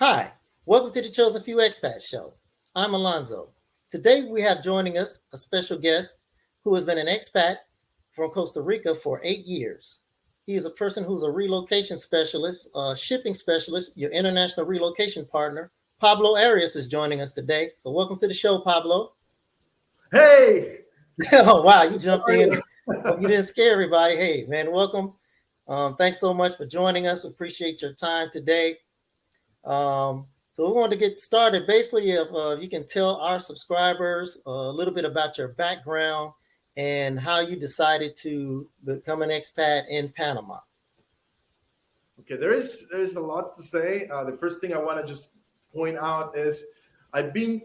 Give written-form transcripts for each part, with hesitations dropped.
Hi, welcome to the Chosen Few Expats Show. I'm Alonzo. Today we have joining us a special guest who has been an expat from Costa Rica for 8 years. He is a person who's a relocation specialist, a shipping specialist, your international relocation partner. Pablo Arias is joining us today. So welcome to the show, Pablo. Hey, Oh, wow, you how jumped are in. you? Hope you didn't scare everybody. Hey, man, welcome. Thanks so much for joining us. Appreciate your time today. So we want to get started. Basically, if you can tell our subscribers a little bit about your background and how you decided to become an expat in Panama. Okay, there is a lot to say. The first thing I want to just point out is I've been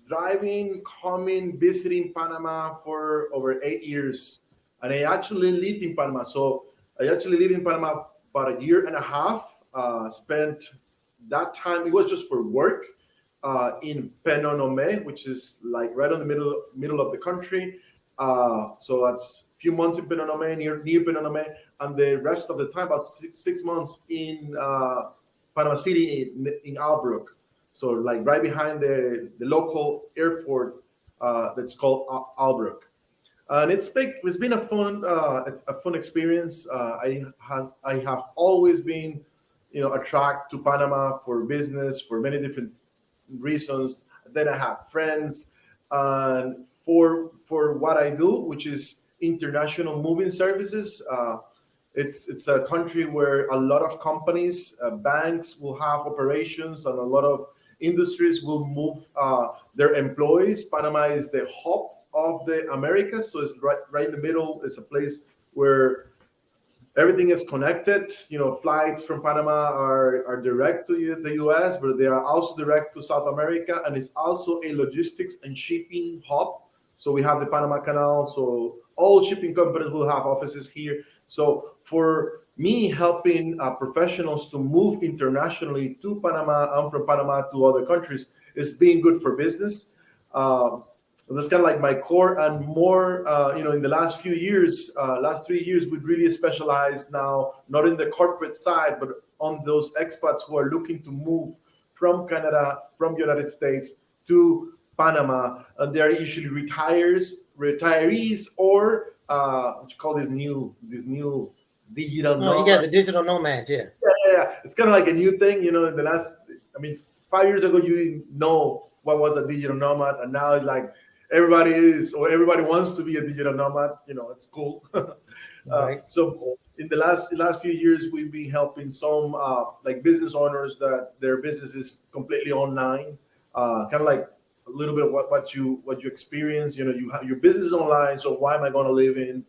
driving, coming, visiting Panama for over 8 years, and I actually lived in Panama. So I actually lived in Panama about a year and a half. Spent that time. It was just for work in Penonome, which is like right in the middle of the country. So that's a few months in Penonome, near Penonome, and the rest of the time, about six months in Panama City in Albrook. So like right behind the local airport that's called Albrook. And it's been a fun experience. I have always been attracted to Panama for business for many different reasons. Then I have friends, and for what I do, which is international moving services. It's a country where a lot of companies, banks will have operations, and a lot of industries will move their employees. Panama is the hub of the Americas, so it's right in the middle. It's a place where everything is connected. Flights from Panama are direct to the US, but they are also direct to South America, and it's also a logistics and shipping hub. So we have the Panama Canal, so all shipping companies will have offices here. So for me, helping professionals to move internationally to Panama and from Panama to other countries is being good for business. Um, that's kind of like my core, and more in the last 3 years we've really specialized now, not in the corporate side, but on those expats who are looking to move from Canada, from the United States to Panama, and they are usually retirees, or what you call this new digital Oh, you got nomad. the digital nomads, yeah. Yeah. It's kind of like a new thing, in the last, I mean, 5 years ago, you didn't know what was a digital nomad. And now it's like everybody wants to be a digital nomad. It's cool. Right. So in the last few years, we've been helping some like business owners that their business is completely online, kind of like a little bit of what you experience. You have your business is online. So why am I going to live in,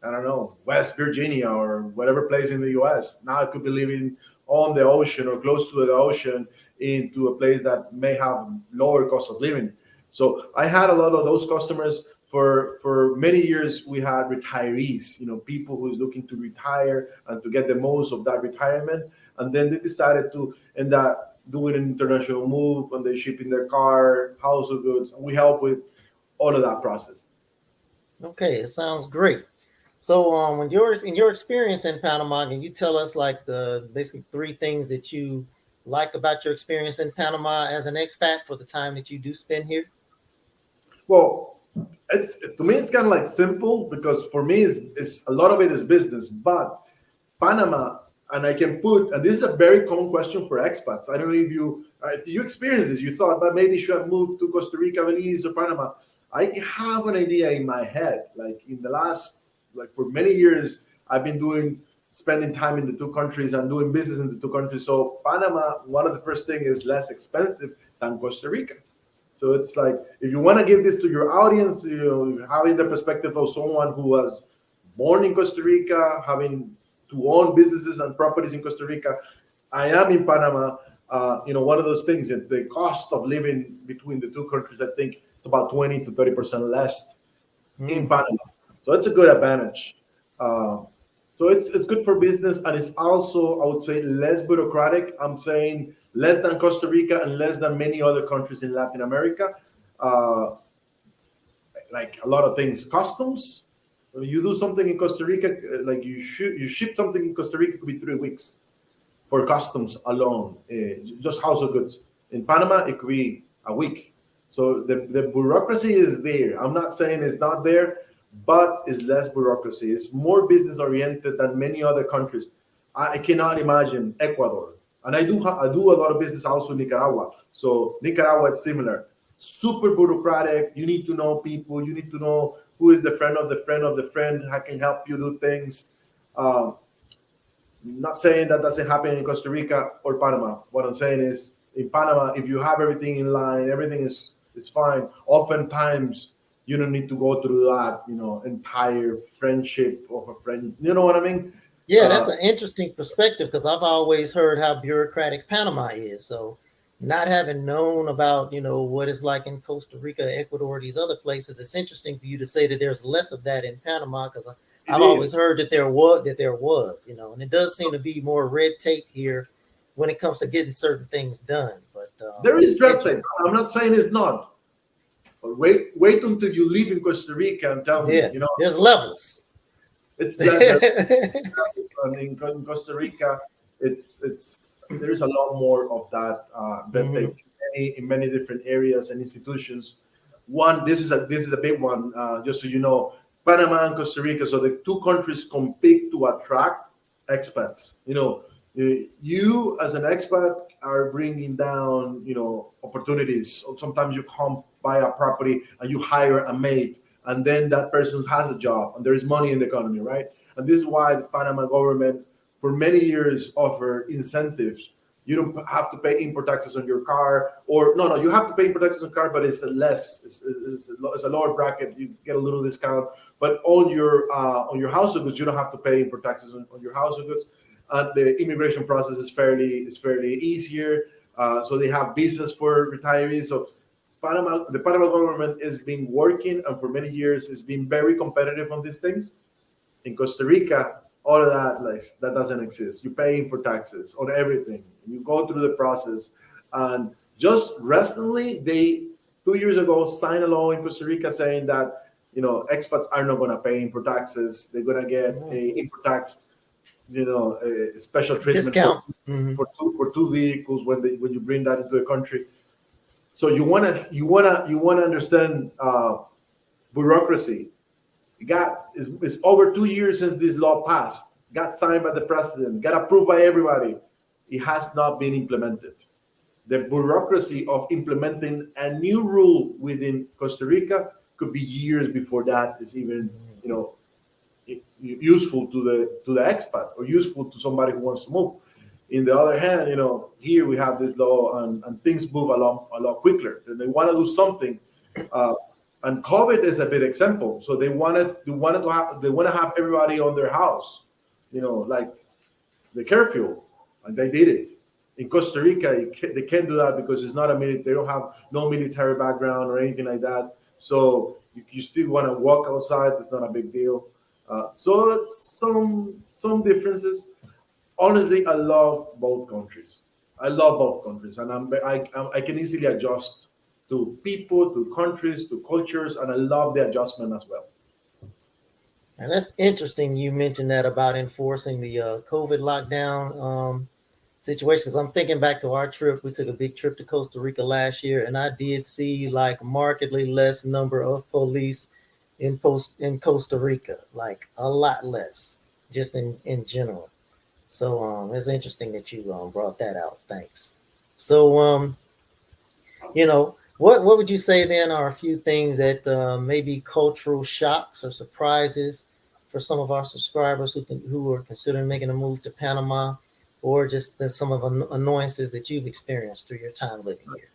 I don't know, West Virginia or whatever place in the US? Now I could be living on the ocean or close to the ocean, into a place that may have lower cost of living. So I had a lot of those customers for many years. We had retirees, people who's looking to retire and to get the most of that retirement. And then they decided to end up doing an international move, and they ship in their car, household goods. And we help with all of that process. Okay, it sounds great. So, when you're in your experience in Panama, can you tell us like the basically three things that you like about your experience in Panama as an expat for the time that you do spend here? Well, it's to me it's kind of like simple, because for me it's a lot of it is business. But Panama, and I can put, and this is a very common question for expats. I don't know if you experience this. You thought, but maybe should have moved to Costa Rica, Belize, or Panama. I have an idea in my head. Like in the last, like for many years, I've been spending time in the two countries and doing business in the two countries. So Panama, one of the first thing, is less expensive than Costa Rica. So it's like, if you want to give this to your audience, having the perspective of someone who was born in Costa Rica, having to own businesses and properties in Costa Rica. I am in Panama. One of those things that the cost of living between the two countries, I think it's about 20 to 30% less in Mm. Panama. So it's a good advantage. Uh, so it's good for business, and it's also, I would say, less bureaucratic. I'm saying less than Costa Rica and less than many other countries in Latin America. Uh, like a lot of things, customs. When you do something in Costa Rica, like you ship something in Costa Rica, it could be 3 weeks. for customs alone, just household goods. In Panama, it could be a week. So the bureaucracy is there. I'm not saying it's not there, but it's less bureaucracy. It's more business oriented than many other countries. I cannot imagine Ecuador, and I do a lot of business also in Nicaragua. So Nicaragua is similar. Super bureaucratic. You need to know people. You need to know who is the friend of the friend of the friend. Who can help you do things. Um, Not saying that doesn't happen in Costa Rica or Panama. What I'm saying is, in Panama, if you have everything in line, everything is fine. Oftentimes, you don't need to go through that, entire friendship of a friend. You know what I mean? Yeah, that's Uh, an interesting perspective because I've always heard how bureaucratic Panama is. So, not having known about what it's like in Costa Rica, Ecuador, these other places, it's interesting for you to say that there's less of that in Panama because it I've always is. heard that there was, and it does seem to be more red tape here when it comes to getting certain things done. But There is red tape. interesting. I'm not saying it's not. But wait until you live in Costa Rica and tell me. Yeah, there's levels. It's that. In Costa Rica, it's there is a lot more of that red Mhm. tape in many different areas and institutions. One, this is a big one. Just so you know, Panama and Costa Rica. So the two countries compete to attract expats. You as an expat are bringing down opportunities. Sometimes you come buy a property and you hire a maid, and then that person has a job and there is money in the economy, right? And this is why the Panama government, for many years, offer incentives. You don't have to pay import taxes on your car, or no, you have to pay import taxes on car, but it's a less, it's a lower bracket. You get a little discount, but on your household goods, you don't have to pay import taxes on your household goods. And the immigration process is fairly easier. So they have visas for retirees. So the Panama government has been working, and for many years has been very competitive on these things. In Costa Rica, all of that, like, that doesn't exist. You're paying for taxes on everything. You go through the process, and just recently, they 2 years ago signed a law in Costa Rica saying that expats are not going to pay import taxes. They're going to get a import tax, a special treatment for Discount. Hmm. two vehicles when you bring that into the country. So you wanna understand bureaucracy. It's over 2 years since this law passed, got signed by the president, got approved by everybody. It has not been implemented. The bureaucracy of implementing a new rule within Costa Rica could be years before that is even useful to the expat or useful to somebody who wants to move. In the other hand, here we have this law, and things move a lot quicker. And they want to do something, uh, and COVID is a big example. So they want to have everybody on their house, like the curfew, and they did it. In Costa Rica, they can't do that because it's not a military. They don't have no military background or anything like that. So you still want to walk outside. It's not a big deal. So it's some differences. Honestly, I love both countries. I love both countries, and I can easily adjust to people, to countries, to cultures, and I love the adjustment as well. And that's interesting. You mentioned that about enforcing the COVID lockdown situation. Because I'm thinking back to our trip. We took a big trip to Costa Rica last year, and I did see like markedly less number of police in Costa Rica, like a lot less, just in general. So it's interesting that you brought that out. Thanks. So what would you say then are a few things that maybe cultural shocks or surprises for some of our subscribers who are considering making a move to Panama, or just some of the annoyances that you've experienced through your time living here?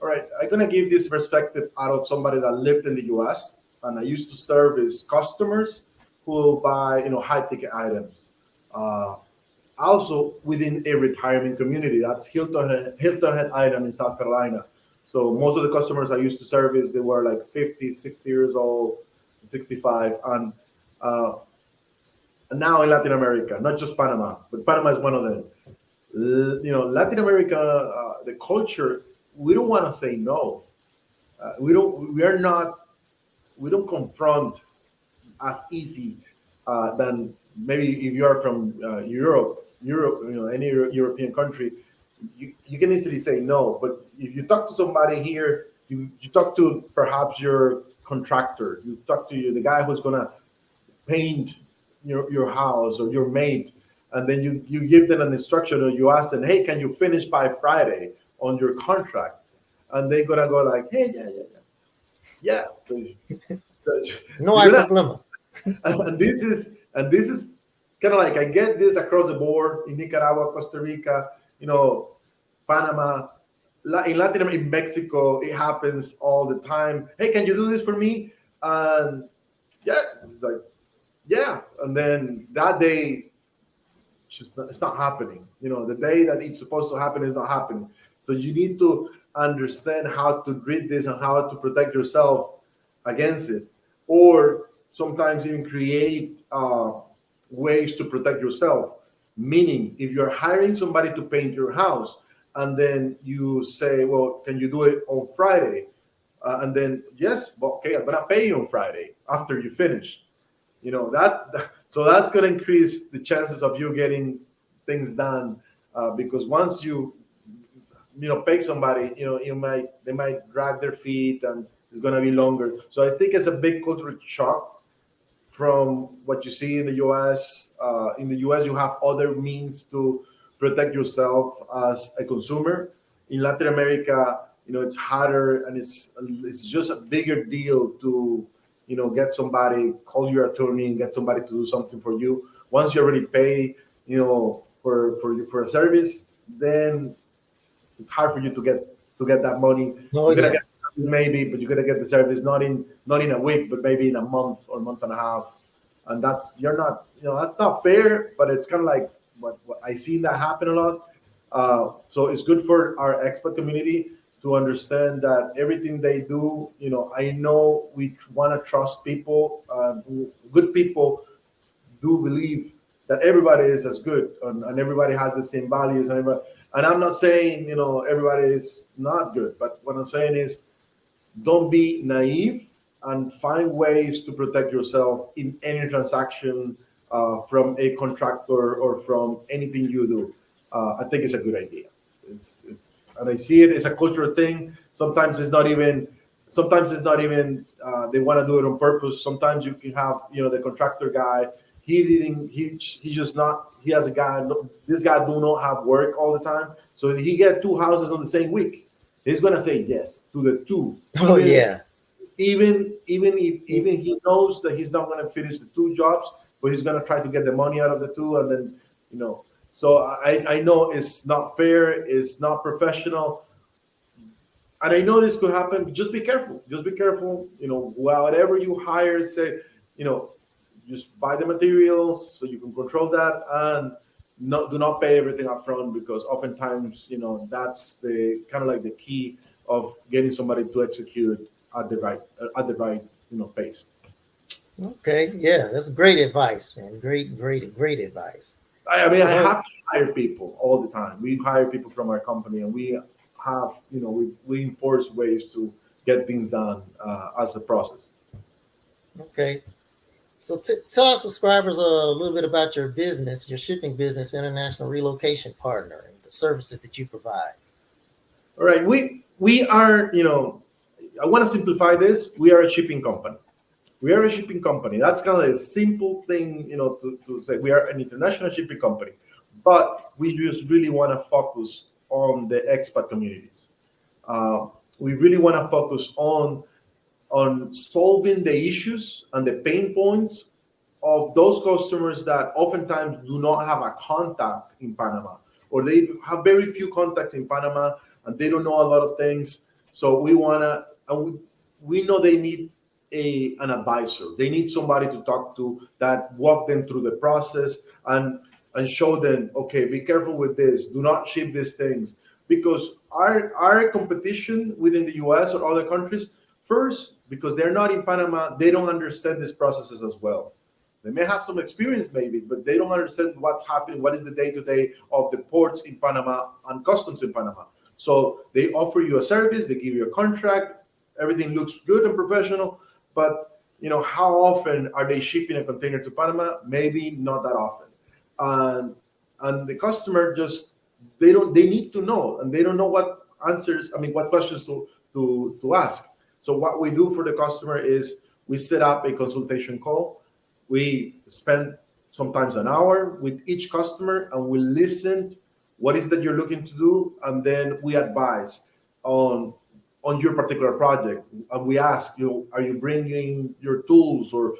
All right, I'm gonna give this perspective out of somebody that lived in the U.S. and I used to service customers who will buy, high ticket items. Uh, Also within a retirement community, that's Hilton Head Island in South Carolina. So most of the customers I used to service, they were like 50, 60 years old, 65, uh, and now in Latin America, not just Panama, but Panama is one of them. Latin America, the culture, we don't want to say no. We don't confront as easy than maybe if you are from Europe. Europe, any European country, you can easily say no. But if you talk to somebody here, you talk to perhaps your contractor, you talk to the guy who's gonna paint your house or your mate, and then you give them an instruction, or you ask them, hey, can you finish by Friday on your contract? And they're gonna go like, hey, yeah. No You're hay gonna problema. and this is kind of like, I get this across the board in Nicaragua, Costa Rica, Panama, in Latin America, in Mexico, it happens all the time. Hey, can you do this for me? And yeah, like, yeah. And then that day, it's not happening. The day that it's supposed to happen is not happening. So you need to understand how to read this and how to protect yourself against it, or sometimes even create ways to protect yourself. Meaning, if you're hiring somebody to paint your house, and then you say, well, can you do it on Friday? And then, yes, well, okay, I'm gonna pay you on Friday after you finish. So that's going to increase the chances of you getting things done, because once pay somebody, they might drag their feet, and it's going to be longer. So I think it's a big cultural shock from what you see in the US. In the US, you have other means to protect yourself as a consumer. In Latin America, it's harder, and it's just a bigger deal to get somebody, call your attorney, and get somebody to do something for you. Once you already pay, for a service, then it's hard for you to get that money. Oh You're gonna yeah. get maybe, but you're gonna get the service not in a week, but maybe in a month or a month and a half. And that's not fair. But it's kind of like what I see that happen a lot. So it's good for our expat community to understand that everything they do, I know we want to trust people. Good people do believe that everybody is as good, and everybody has the same values, and I'm not saying everybody is not good, but what I'm saying is, don't be naive, and find ways to protect yourself in any transaction, from a contractor or from anything you do. I think it's a good idea. And I see it as a cultural thing. Sometimes it's not even they want to do it on purpose. Sometimes you can have the contractor guy. He didn't. He just not. He has a guy. This guy do not have work all the time. So he get two houses on the same week. He's gonna say yes to the two, Oh even yeah. even he knows that he's not going to finish the two jobs, but he's going to try to get the money out of the two. And then so I know it's not fair, it's not professional, and I know this could happen. Just be careful, whatever you hire, say, you know just buy the materials so you can control that, and do not pay everything up front, because oftentimes that's the kind of like the key of getting somebody to execute at the right pace. Okay. Yeah, that's great advice, man. Great advice. I mean, I So have to hire people all the time. We hire people from our company, and we have we enforce ways to get things done, as a process. okay. So tell our subscribers a little bit about your business, your shipping business, International Relocation Partner, and the services that you provide. All right, we are I want to simplify this. We are a shipping company. We are a shipping company. That's kind of a simple thing, to say. We are an international shipping company, but we just really want to focus on the expat communities. We really want to focus on solving the issues and the pain points of those customers that oftentimes do not have a contact in Panama, or they have very few contacts in Panama, and they don't know a lot of things. So we want to, and we know they need an advisor. They need somebody to talk to that walk them through the process, and show them, okay, be careful with this. Do not ship these things, because our competition within the US or other countries, first, because they're not in Panama, they don't understand these processes as well. They may have some experience, maybe, but they don't understand what's happening, what is the day-to-day of the ports in Panama and customs in Panama. So they offer you a service, they give you a contract, everything looks good and professional, but how often are they shipping a container to Panama? Maybe not that often. And and the customer just they need to know, and they don't know what answers. I mean, what questions to ask. So what we do for the customer is we set up a consultation call. We spend sometimes an hour with each customer, and we listen what is that you're looking to do, and then we advise on your particular project. And we ask you, are you bringing your tools or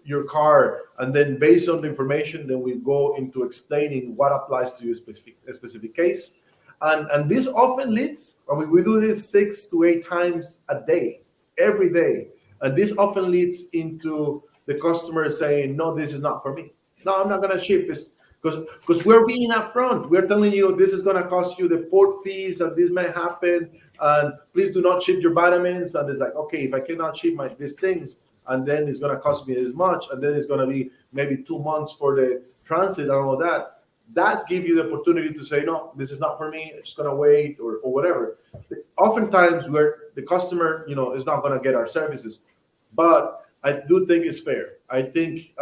your car? And then based on the information, then we go into explaining what applies to your specific case. And this often leads, I mean, we do this 6 to 8 times a day, every day. And this often leads into the customer saying, no, this is not for me. No, I'm not going to ship this, because we're being upfront. We're telling you this is going to cost you the port fees, and this may happen, and please do not ship your vitamins. And it's like, okay, if I cannot ship these things, and then it's going to cost me this much, and then it's going to be maybe 2 months for the transit and all that. That gives you the opportunity to say, no, this is not for me. I'm just going to wait, or whatever. Oftentimes, where the customer, is not going to get our services, but I do think it's fair. I think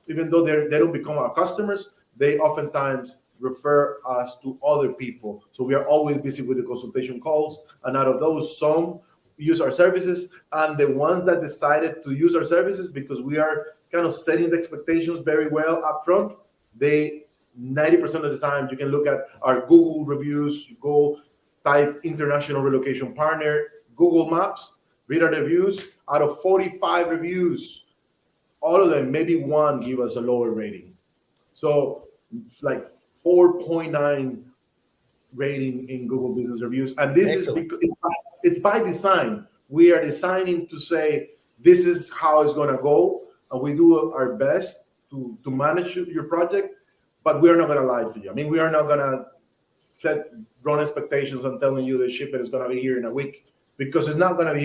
even though they don't become our customers, they oftentimes refer us to other people. So we are always busy with the consultation calls, and out of those, some use our services, and the ones that decided to use our services because we are kind of setting the expectations very well up front, they 90% of the time, you can look at our Google reviews. You go type International Relocation Partner, Google Maps, read our reviews. Out of 45 reviews, all of them, maybe one give us a lower rating. So like 4.9 rating in Google Business Reviews. And this Excellent. Is because it's by design. We are designing to say, this is how it's going to go. And we do our best to manage your project. But we are not going to lie to you. I mean, we are not going to set wrong expectations and telling you the shipment is going to be here in a week, because it's not going to be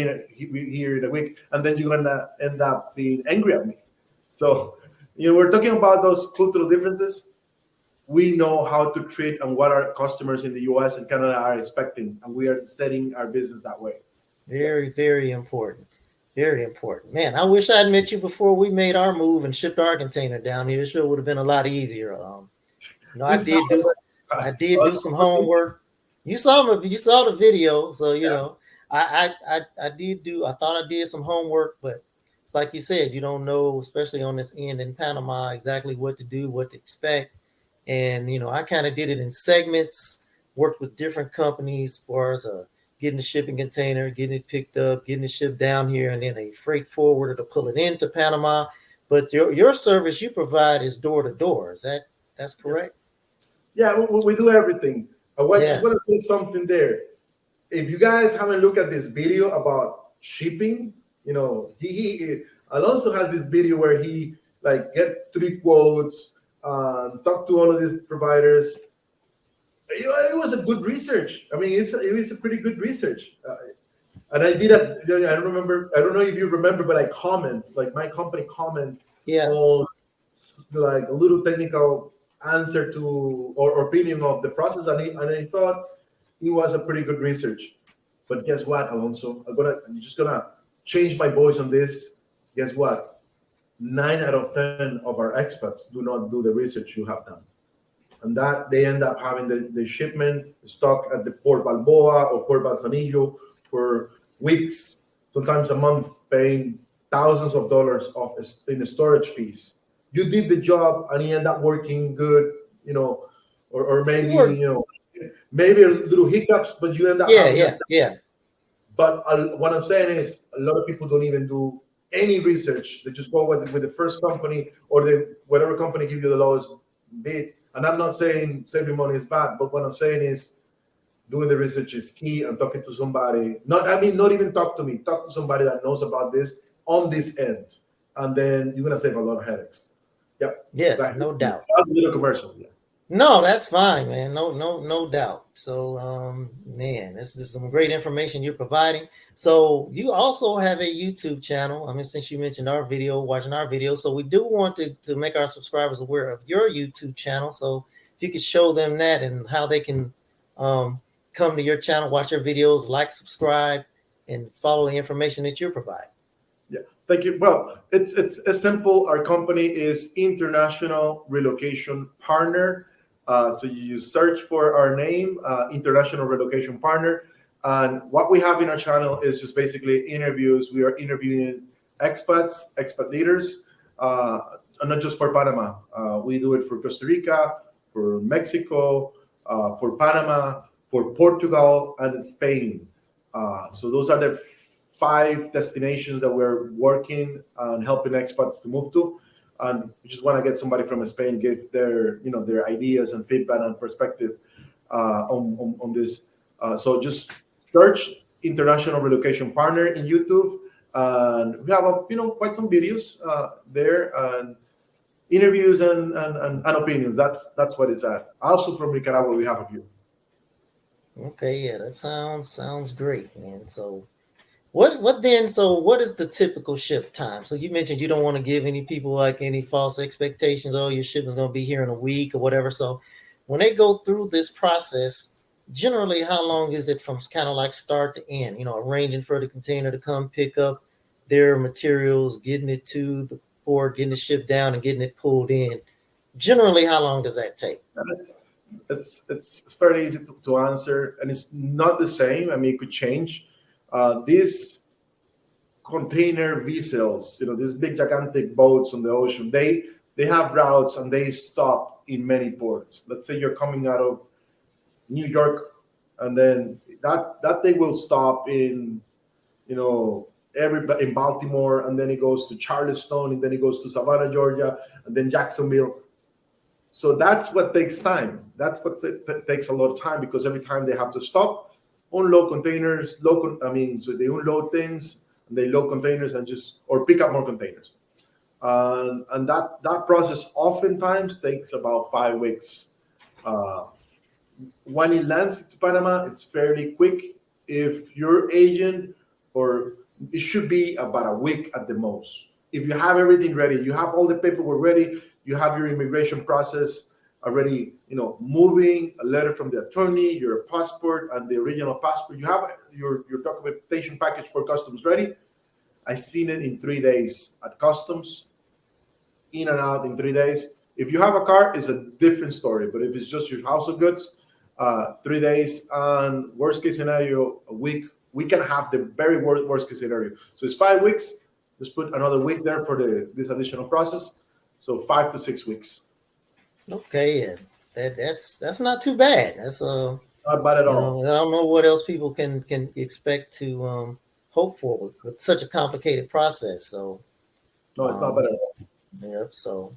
here in a week. And then you're going to end up being angry at me. So, we're talking about those cultural differences. We know how to treat and what our customers in the US and Canada are expecting. And we are setting our business that way. Very, very important. Very important. Man, I wish I'd met you before we made our move and shipped our container down here. It sure would have been a lot easier. I did do some homework. You saw the video, so I thought I did some homework, but it's like you said, you don't know, especially on this end in Panama, exactly what to do, what to expect. And I kind of did it in segments, worked with different companies as far as getting the shipping container, getting it picked up, getting it shipped down here, and then a freight forwarder to pull it into Panama. But your service you provide is door to door. That's correct? Yeah, we do everything. Just want to say something there. If you guys haven't looked at this video about shipping, he Alonso has this video where he get 3 quotes, talk to all of these providers. It was a good research. I mean, it was a pretty good research. And I did it. I don't remember. I don't know if you remember, but I my company comment on a little technical answer to or opinion of the process, and I thought it was a pretty good research. But guess what, Alonso? I'm just gonna change my voice on this. Guess what? 9 out of 10 of our expats do not do the research you have done, and that they end up having the shipment stuck at the Port Balboa or Port Balsamillo for weeks, sometimes a month, paying thousands of dollars in storage fees. You did the job and you end up working good, or maybe, maybe a little hiccups, but you end up yeah. But what I'm saying is a lot of people don't even do any research. They just go with the first company or whatever company give you the lowest bid. And I'm not saying saving money is bad, but what I'm saying is doing the research is key, and talking to somebody. Not even talk to me. Talk to somebody that knows about this on this end, and then you're gonna save a lot of headaches. Yep. Yes, no doubt. That's a little commercial. Yeah. No, that's fine, man. No doubt. So, man, this is some great information you're providing. So you also have a YouTube channel. I mean, since you mentioned watching our video, so we do want to make our subscribers aware of your YouTube channel. So if you could show them that and how they can come to your channel, watch your videos, subscribe, and follow the information that you provide. Yeah, thank you. Well, it's simple. Our company is International Relocation Partner. So you search for our name, International Relocation Partner. And what we have in our channel is just basically interviews. We are interviewing expats, expat leaders, and not just for Panama. We do it for Costa Rica, for Mexico, for Panama, for Portugal, and Spain. So those are the 5 destinations that we're working on helping expats to move to. And we just want to get somebody from Spain, give their their ideas and feedback and perspective on this. So just search International Relocation Partner in YouTube, and we have quite some videos there, and interviews and opinions. That's what it's at. Also from Nicaragua, we have a few. Okay, yeah, that sounds great, man. So what is the typical ship time? So you mentioned you don't want to give any people like any false expectations. Oh, your shipment's going to be here in a week or whatever. So when they go through this process, generally how long is it from kind of like start to end? Arranging for the container to come pick up their materials, getting it to the port, getting the ship down and getting it pulled in. Generally, how long does that take? It's very easy to answer, and it's not the same. I mean, it could change. These container vessels, these big gigantic boats on the ocean, they have routes and they stop in many ports. Let's say you're coming out of New York, and then that they will stop in in Baltimore, and then it goes to Charleston, and then it goes to Savannah, Georgia, and then Jacksonville. So that's what takes time. That's what takes a lot of time, because every time they have to stop, unload containers, so they unload things and they load containers or pick up more containers. And that process oftentimes takes about 5 weeks. When it lands to Panama, it's fairly quick. If your agent, or it should be about a week at the most. If you have everything ready, you have all the paperwork ready, you have your immigration process already, moving, a letter from the attorney, your passport, and the original passport. You have your documentation package for customs ready. I seen it in 3 days at customs, in and out in 3 days. If you have a car, it's a different story. But if it's just your household goods, 3 days, and worst case scenario, a week. We can have the very worst case scenario. So it's 5 weeks. Just put another week there for this additional process. So 5 to 6 weeks. Okay, yeah, that's not too bad. That's not bad at all. I don't know what else people can expect to hope for with such a complicated process. So no, it's not bad at all. Yep. So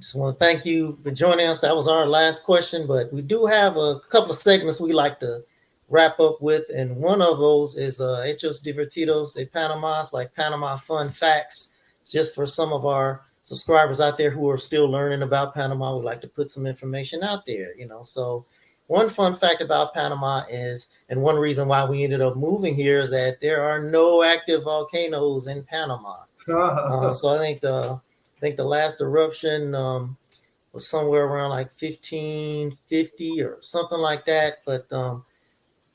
just want to thank you for joining us. That was our last question, but we do have a couple of segments we like to wrap up with, and one of those is Hechos Divertidos de Panama, like Panama Fun Facts. It's just for some of our subscribers out there who are still learning about Panama. We like to put some information out there, So one fun fact about Panama is, and one reason why we ended up moving here, is that there are no active volcanoes in Panama. So I think the last eruption was somewhere around like 1550 or something like that. But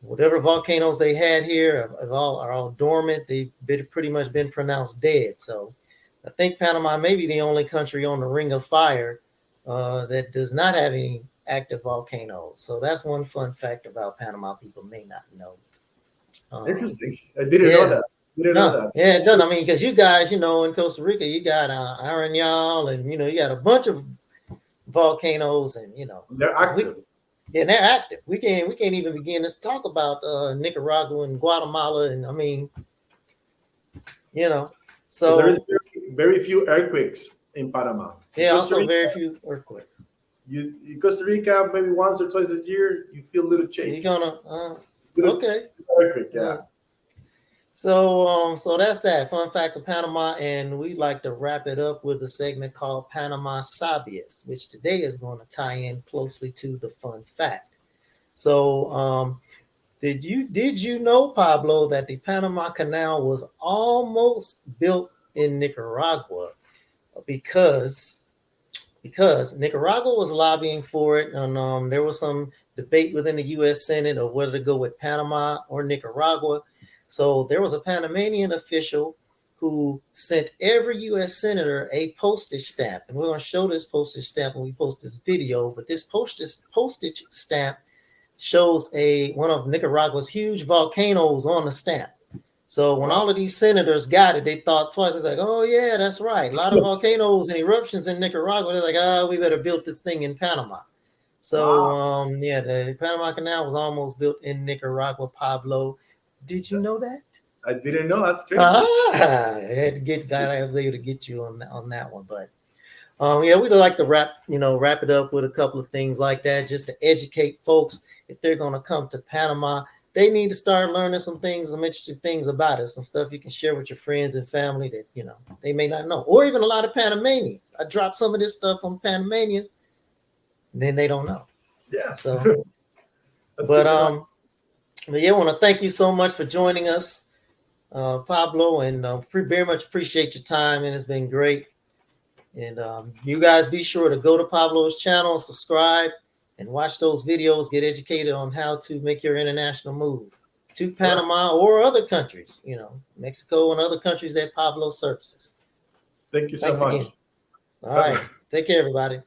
whatever volcanoes they had here are all dormant. They've pretty much been pronounced dead. So I think Panama may be the only country on the Ring of Fire that does not have any active volcanoes. So that's one fun fact about Panama people may not know. Interesting. I didn't know that. Yeah, it doesn't. I mean, because you guys, in Costa Rica, you got Arenal, and you got a bunch of volcanoes, and they're active. They're active. We can't even begin to talk about Nicaragua and Guatemala, and I mean, so there is very few earthquakes in Panama. Yeah, also very few earthquakes. In Costa Rica, maybe once or twice a year, you feel a little shaky. You're gonna okay. Earthquake, yeah. So that's that fun fact of Panama, and we like to wrap it up with a segment called Panama Sabias, which today is going to tie in closely to the fun fact. So, did you know, Pablo, that the Panama Canal was almost built in Nicaragua because Nicaragua was lobbying for it, and there was some debate within the U.S. Senate of whether to go with Panama or Nicaragua. So there was a Panamanian official who sent every U.S. senator a postage stamp. And we're going to show this postage stamp when we post this video. But this postage stamp shows one of Nicaragua's huge volcanoes on the stamp. So when all of these senators got it, they thought twice. It's like, oh, yeah, that's right. A lot of volcanoes and eruptions in Nicaragua. They're like, we better build this thing in Panama. So, the Panama Canal was almost built in Nicaragua, Pablo. Did you know that? I didn't know. That's crazy. I had to get able to get you on that one. But we'd like to wrap it up with a couple of things like that, just to educate folks. If they're going to come to Panama, they need to start learning some interesting things about it, some stuff you can share with your friends and family that, they may not know, or even a lot of Panamanians. I dropped some of this stuff on Panamanians, and then they don't know. Yeah. So, but I want to thank you so much for joining us, Pablo, and very much appreciate your time, and it's been great. And you guys be sure to go to Pablo's channel, subscribe, and watch those videos, get educated on how to make your international move to Panama or other countries, Mexico and other countries that Pablo services. Thanks so much. Again. All right. Take care, everybody.